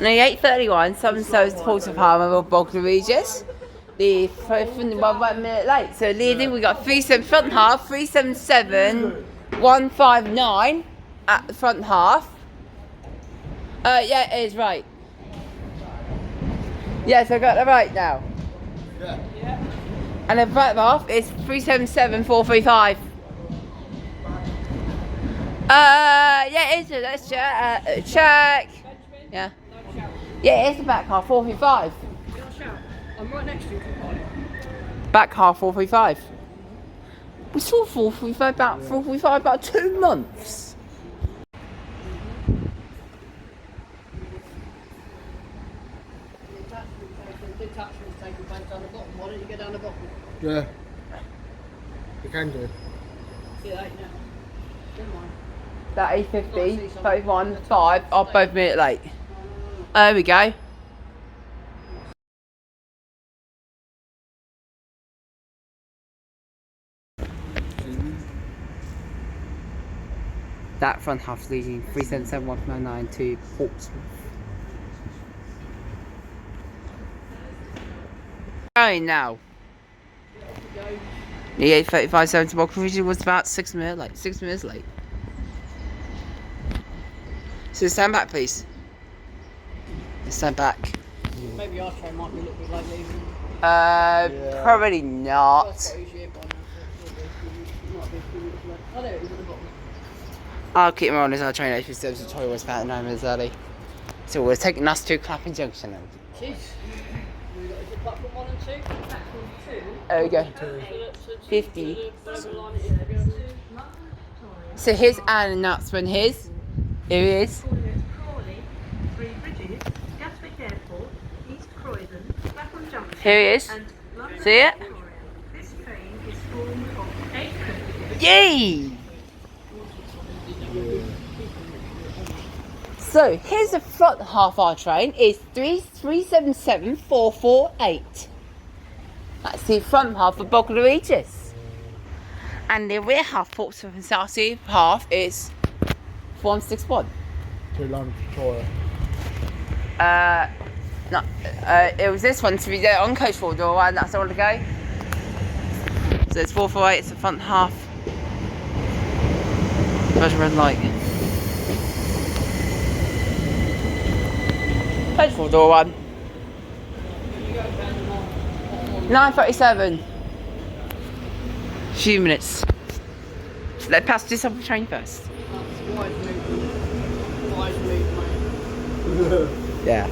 Now 8:31, some shows the Port of Harbour of Bognor Regis. The 1 minute late. So leading we got 37 front half, 377 159 at the front half. Yeah, it is right. Yes, I got that right now. Yeah. And the front half is 377 435. Yeah, it is. Let's check. Check. Yeah. Yeah, it's the back half, 435. I'm right next to you. Back half, 435. We saw 435 about 2 months. Detachment's taking place down the bottom. Why don't you go down the bottom? Yeah. You can do. Yeah, now. Never mind. That 850, 31, 5 are both minute late. There we go. That front half leading 377 199 to Portsmouth. Going now. The 8:35 70 Bognor was about 6 minutes late. 6 minutes late. So stand back, please. Stand back. Maybe our train might be a little bit late leaving. Yeah. Probably not. Oh, there it is at the bottom. I'll keep him on as our train 857 to Toy was about 9 minutes early. So we're taking us to Clapham Junction then. Jeez. Is it platform 1 and 2? Platform 2. There we go. 50. So here's an announcement. Here he is. Here he is. See it? This train is formed of 8 coaches. Yay! So here's the front half of our train. It's 377 448. That's the front half of Bognor Regis. And the rear half, Portsmouth and Southsea half, is 161. 2 lines Victoria. No, it was this one to be there on coach 4 door 1, that's all to go. So it's 448, it's the front half. Where's the red light? Coach 4 door 1. 9:37. Few minutes. Let's pass this up the train first. Wise movement. Yeah.